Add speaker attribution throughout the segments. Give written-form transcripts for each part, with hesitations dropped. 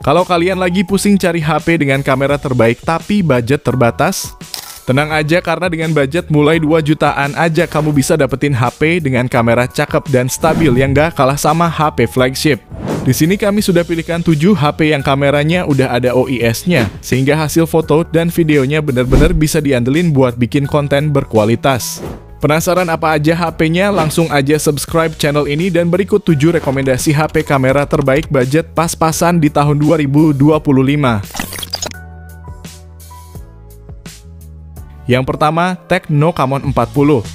Speaker 1: Kalau kalian lagi pusing cari HP dengan kamera terbaik tapi budget terbatas, tenang aja karena dengan budget mulai 2 jutaan aja kamu bisa dapetin HP dengan kamera cakep dan stabil yang gak kalah sama HP flagship. Di sini kami sudah pilihkan 7 HP yang kameranya udah ada OIS-nya, sehingga hasil foto dan videonya benar-benar bisa diandelin buat bikin konten berkualitas. Penasaran apa aja HP-nya? Langsung aja subscribe channel ini dan berikut 7 rekomendasi HP kamera terbaik budget pas-pasan di tahun 2025. Yang pertama, Tecno Camon 40.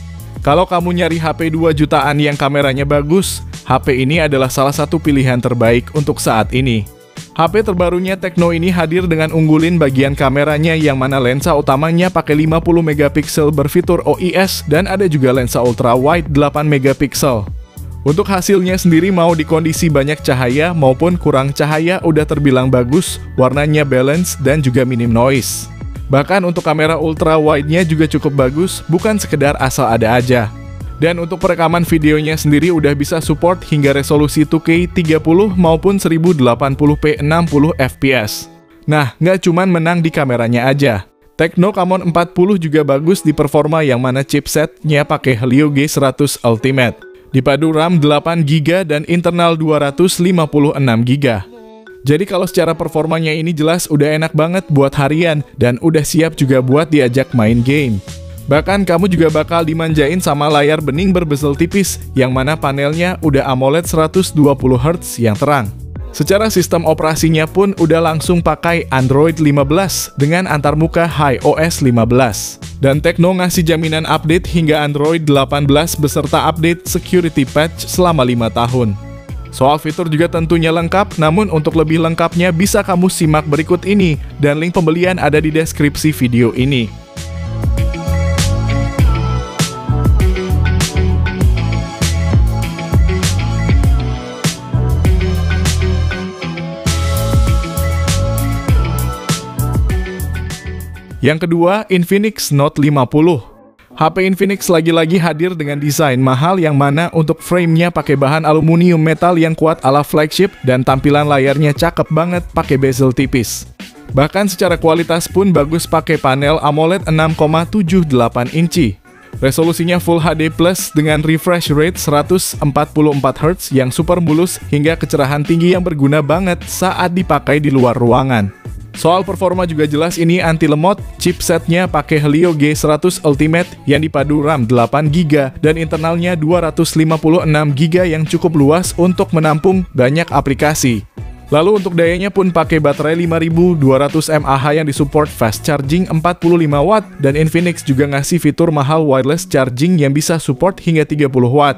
Speaker 1: Kalau kamu nyari HP 2 jutaan yang kameranya bagus, HP ini adalah salah satu pilihan terbaik untuk saat ini. HP terbarunya Tecno ini hadir dengan unggulin bagian kameranya yang mana lensa utamanya pakai 50 megapiksel berfitur OIS dan ada juga lensa ultra wide 8 megapiksel. Untuk hasilnya sendiri mau di kondisi banyak cahaya maupun kurang cahaya udah terbilang bagus, warnanya balance dan juga minim noise. Bahkan untuk kamera ultra wide-nya juga cukup bagus, bukan sekedar asal ada aja. Dan untuk perekaman videonya sendiri udah bisa support hingga resolusi 2K 30 maupun 1080p 60 fps. Nah, nggak cuman menang di kameranya aja. Tecno Camon 40 juga bagus di performa yang mana chipsetnya pakai Helio G100 Ultimate. Dipadu RAM 8GB dan internal 256GB. Jadi kalau secara performanya ini jelas udah enak banget buat harian dan udah siap juga buat diajak main game. Bahkan kamu juga bakal dimanjain sama layar bening berbezel tipis yang mana panelnya udah AMOLED 120Hz yang terang. Secara sistem operasinya pun udah langsung pakai Android 15 dengan antarmuka iOS 15. Dan Tecno ngasih jaminan update hingga Android 18 beserta update security patch selama 5 tahun. Soal fitur juga tentunya lengkap, namun untuk lebih lengkapnya bisa kamu simak berikut ini dan link pembelian ada di deskripsi video ini. Yang kedua, Infinix Note 50. HP Infinix lagi-lagi hadir dengan desain mahal yang mana untuk frame-nya pakai bahan aluminium metal yang kuat ala flagship dan tampilan layarnya cakep banget pakai bezel tipis. Bahkan secara kualitas pun bagus pakai panel AMOLED 6,78 inci. Resolusinya Full HD Plus dengan refresh rate 144Hz yang super mulus hingga kecerahan tinggi yang berguna banget saat dipakai di luar ruangan. Soal performa juga jelas ini anti lemot, chipsetnya pakai Helio G100 Ultimate yang dipadu RAM 8GB dan internalnya 256GB yang cukup luas untuk menampung banyak aplikasi. Lalu untuk dayanya pun pakai baterai 5200 mAh yang disupport fast charging 45W dan Infinix juga ngasih fitur mahal wireless charging yang bisa support hingga 30W.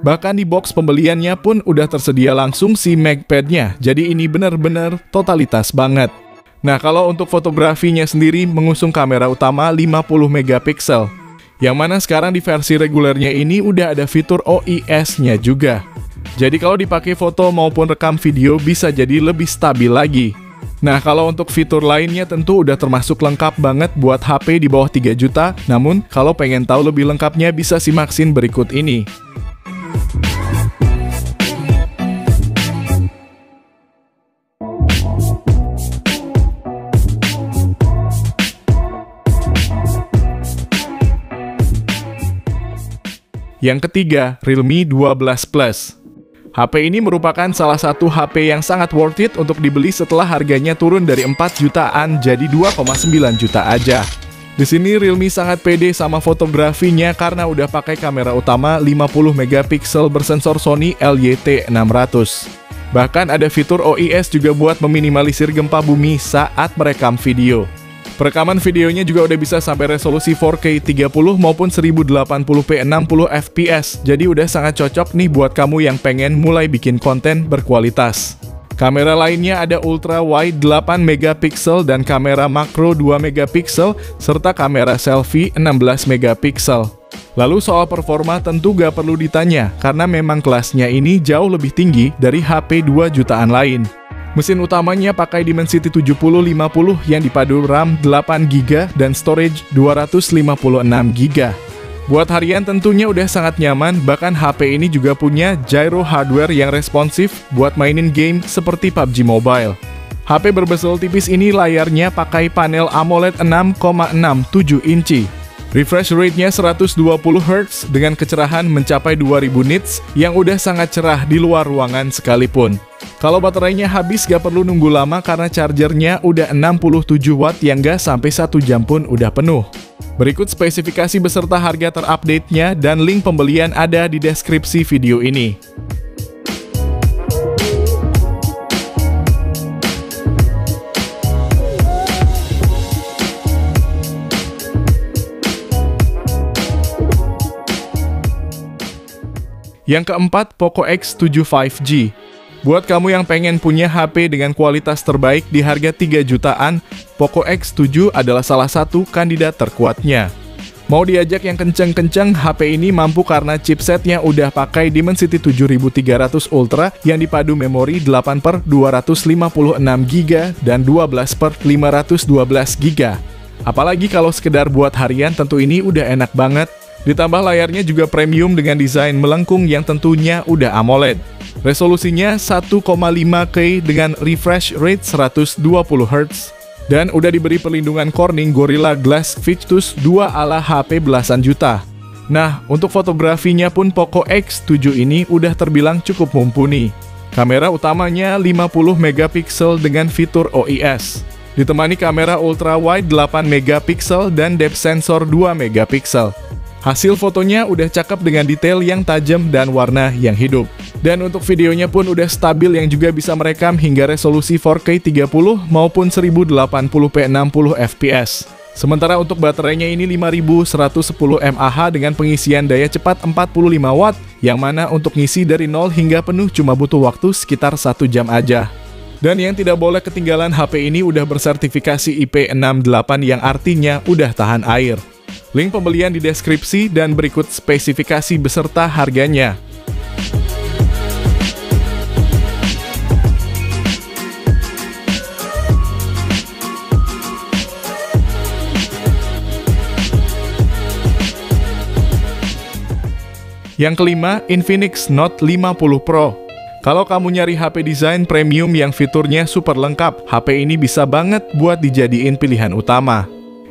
Speaker 1: Bahkan di box pembeliannya pun udah tersedia langsung si MagPad-nya, jadi ini bener-bener totalitas banget. Nah, kalau untuk fotografinya sendiri mengusung kamera utama 50 megapiksel, yang mana sekarang di versi regulernya ini udah ada fitur OIS-nya juga. Jadi kalau dipakai foto maupun rekam video bisa jadi lebih stabil lagi. Nah, kalau untuk fitur lainnya tentu udah termasuk lengkap banget buat HP di bawah 3 juta, namun kalau pengen tahu lebih lengkapnya bisa simak scene berikut ini. Yang ketiga, Realme 12 Plus. HP ini merupakan salah satu HP yang sangat worth it untuk dibeli setelah harganya turun dari 4 jutaan jadi 2,9 juta aja. Di sini Realme sangat pede sama fotografinya karena udah pakai kamera utama 50 megapiksel bersensor Sony LYT600. Bahkan ada fitur OIS juga buat meminimalisir gempa bumi saat merekam video. Perekaman videonya juga udah bisa sampai resolusi 4K 30 maupun 1080p 60 fps. Jadi udah sangat cocok nih buat kamu yang pengen mulai bikin konten berkualitas. Kamera lainnya ada ultra wide 8 megapiksel dan kamera makro 2 megapiksel serta kamera selfie 16 megapiksel. Lalu soal performa tentu gak perlu ditanya karena memang kelasnya ini jauh lebih tinggi dari HP 2 jutaan lain. Mesin utamanya pakai Dimensity 7050 yang dipadu RAM 8GB dan storage 256GB. Buat harian tentunya udah sangat nyaman, bahkan HP ini juga punya gyro hardware yang responsif buat mainin game seperti PUBG Mobile. HP berbezel tipis ini layarnya pakai panel AMOLED 6,67 inci. Refresh rate-nya 120 Hz dengan kecerahan mencapai 2000 nits yang udah sangat cerah di luar ruangan sekalipun. Kalau baterainya habis gak perlu nunggu lama karena chargernya udah 67 watt yang gak sampai 1 jam pun udah penuh. Berikut spesifikasi beserta harga terupdate-nya dan link pembelian ada di deskripsi video ini. Yang keempat, Poco X7 5G. Buat kamu yang pengen punya HP dengan kualitas terbaik di harga 3 jutaan, Poco X7 adalah salah satu kandidat terkuatnya. Mau diajak yang kenceng-kenceng, HP ini mampu karena chipsetnya udah pakai Dimensity 7300 Ultra yang dipadu memori 8/256GB dan 12/512GB. Apalagi kalau sekedar buat harian tentu ini udah enak banget. Ditambah layarnya juga premium dengan desain melengkung yang tentunya udah AMOLED. Resolusinya 1,5K dengan refresh rate 120 Hz. Dan udah diberi perlindungan Corning Gorilla Glass Victus 2 ala HP belasan juta. Nah, untuk fotografinya pun Poco X7 ini udah terbilang cukup mumpuni. Kamera utamanya 50 megapiksel dengan fitur OIS. Ditemani kamera ultra wide 8 megapiksel dan depth sensor 2 megapiksel. Hasil fotonya udah cakep dengan detail yang tajam dan warna yang hidup. Dan untuk videonya pun udah stabil yang juga bisa merekam hingga resolusi 4K 30 maupun 1080p 60 fps. Sementara untuk baterainya ini 5110 mAh dengan pengisian daya cepat 45 watt, yang mana untuk ngisi dari 0 hingga penuh cuma butuh waktu sekitar 1 jam aja. Dan yang tidak boleh ketinggalan, HP ini udah bersertifikasi IP68 yang artinya udah tahan air. Link pembelian di deskripsi dan berikut spesifikasi beserta harganya. Yang kelima, Infinix Note 50 Pro. Kalau kamu nyari HP desain premium yang fiturnya super lengkap, HP ini bisa banget buat dijadiin pilihan utama.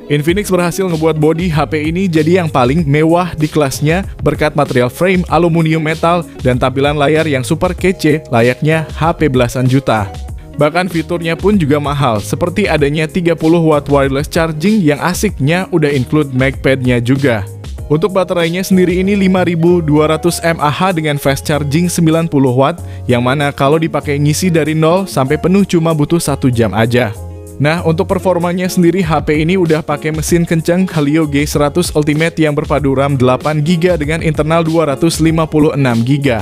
Speaker 1: Infinix berhasil ngebuat bodi HP ini jadi yang paling mewah di kelasnya berkat material frame aluminium metal dan tampilan layar yang super kece layaknya HP belasan juta. Bahkan fiturnya pun juga mahal, seperti adanya 30 watt wireless charging yang asiknya udah include MagPad-nya juga. Untuk baterainya sendiri ini 5200 mAh dengan fast charging 90 watt, yang mana kalau dipakai ngisi dari 0 sampai penuh cuma butuh 1 jam aja. Nah, untuk performanya sendiri HP ini udah pakai mesin kencang Helio G100 Ultimate yang berpadu RAM 8GB dengan internal 256GB.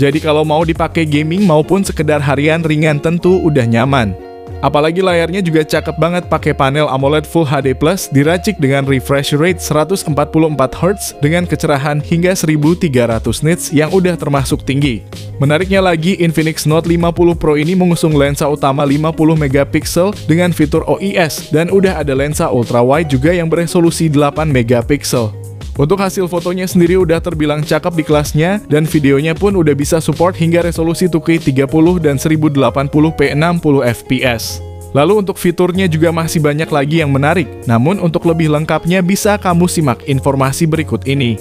Speaker 1: Jadi kalau mau dipakai gaming maupun sekedar harian ringan tentu udah nyaman. Apalagi layarnya juga cakep banget pakai panel AMOLED Full HD Plus diracik dengan refresh rate 144 Hz dengan kecerahan hingga 1300 nits yang udah termasuk tinggi. Menariknya lagi, Infinix Note 50 Pro ini mengusung lensa utama 50 megapiksel dengan fitur OIS dan udah ada lensa ultra wide juga yang beresolusi 8 megapiksel. Untuk hasil fotonya sendiri udah terbilang cakep di kelasnya dan videonya pun udah bisa support hingga resolusi 2K 30 dan 1080p 60 fps. Lalu untuk fiturnya juga masih banyak lagi yang menarik, namun untuk lebih lengkapnya bisa kamu simak informasi berikut ini.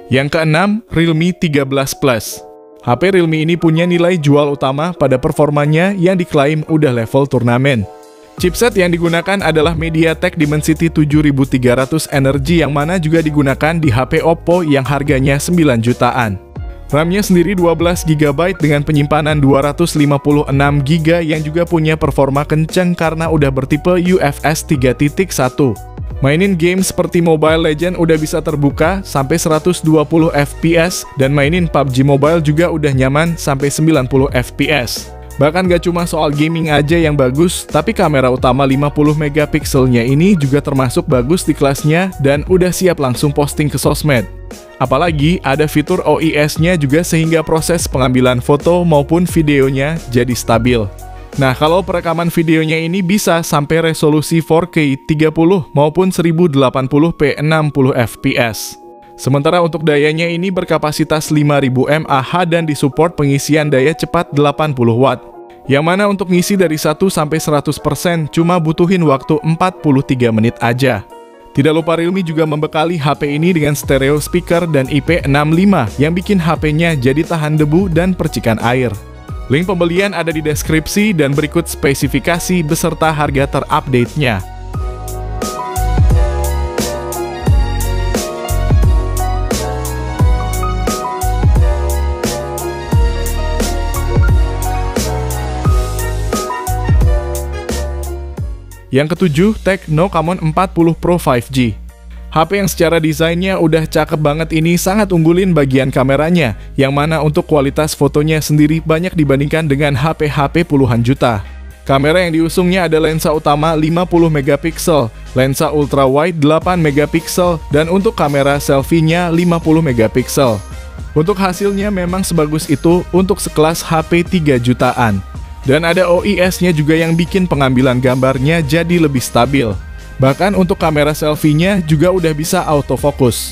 Speaker 1: Yang keenam, Realme 13 Plus. HP Realme ini punya nilai jual utama pada performanya yang diklaim udah level turnamen. Chipset yang digunakan adalah MediaTek Dimensity 7300 Energy yang mana juga digunakan di HP Oppo yang harganya 9 jutaan. RAM-nya sendiri 12GB dengan penyimpanan 256GB yang juga punya performa kencang karena udah bertipe UFS 3.1. Mainin game seperti Mobile Legends udah bisa terbuka sampai 120 fps dan mainin PUBG Mobile juga udah nyaman sampai 90 fps. Bahkan gak cuma soal gaming aja yang bagus, tapi kamera utama 50 megapikselnya ini juga termasuk bagus di kelasnya dan udah siap langsung posting ke sosmed. Apalagi ada fitur OIS-nya juga sehingga proses pengambilan foto maupun videonya jadi stabil. Nah, kalau perekaman videonya ini bisa sampai resolusi 4K 30 maupun 1080p 60 fps. Sementara untuk dayanya ini berkapasitas 5000 mAh dan disupport pengisian daya cepat 80 watt. Yang mana untuk ngisi dari 1 sampai 100% cuma butuhin waktu 43 menit aja. Tidak lupa Realme juga membekali HP ini dengan stereo speaker dan IP65 yang bikin HP-nya jadi tahan debu dan percikan air. Link pembelian ada di deskripsi dan berikut spesifikasi beserta harga terupdate-nya. Yang ketujuh, Tecno Camon 40 Pro 5G. HP yang secara desainnya udah cakep banget ini sangat unggulin bagian kameranya, yang mana untuk kualitas fotonya sendiri banyak dibandingkan dengan HP-HP puluhan juta. Kamera yang diusungnya ada lensa utama 50 megapiksel, lensa ultrawide 8 megapiksel, dan untuk kamera selfie-nya 50 megapiksel. Untuk hasilnya memang sebagus itu untuk sekelas HP 3 jutaan. Dan ada OIS-nya juga yang bikin pengambilan gambarnya jadi lebih stabil. Bahkan untuk kamera selfie-nya juga udah bisa autofocus.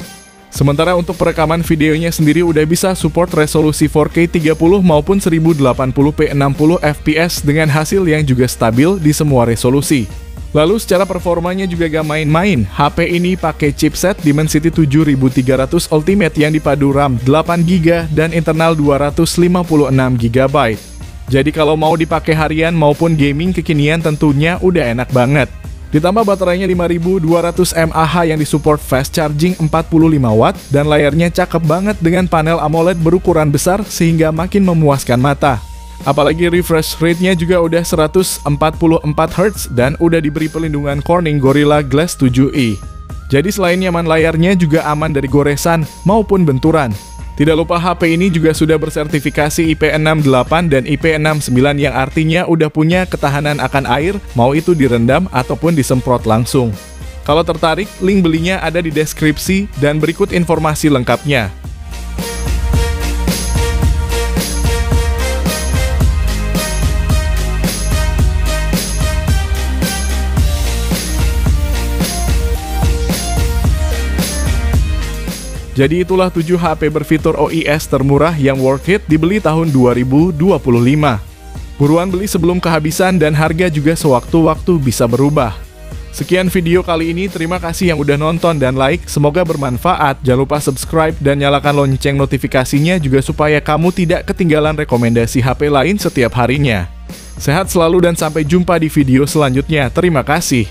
Speaker 1: Sementara untuk perekaman videonya sendiri udah bisa support resolusi 4K 30 maupun 1080p 60 fps dengan hasil yang juga stabil di semua resolusi. Lalu secara performanya juga gak main-main, HP ini pakai chipset Dimensity 7300 Ultimate yang dipadu RAM 8GB dan internal 256GB. Jadi kalau mau dipakai harian maupun gaming kekinian tentunya udah enak banget. Ditambah baterainya 5200 mAh yang disupport fast charging 45 watt dan layarnya cakep banget dengan panel AMOLED berukuran besar sehingga makin memuaskan mata. Apalagi refresh rate-nya juga udah 144 Hz dan udah diberi pelindungan Corning Gorilla Glass 7i. Jadi selain nyaman layarnya juga aman dari goresan maupun benturan. Tidak lupa HP ini juga sudah bersertifikasi IP68 dan IP69 yang artinya udah punya ketahanan akan air, mau itu direndam ataupun disemprot langsung. Kalau tertarik, link belinya ada di deskripsi dan berikut informasi lengkapnya. Jadi itulah 7 HP berfitur OIS termurah yang worth it dibeli tahun 2025. Buruan beli sebelum kehabisan dan harga juga sewaktu-waktu bisa berubah. Sekian video kali ini, terima kasih yang udah nonton dan like, semoga bermanfaat. Jangan lupa subscribe dan nyalakan lonceng notifikasinya juga supaya kamu tidak ketinggalan rekomendasi HP lain setiap harinya. Sehat selalu dan sampai jumpa di video selanjutnya. Terima kasih.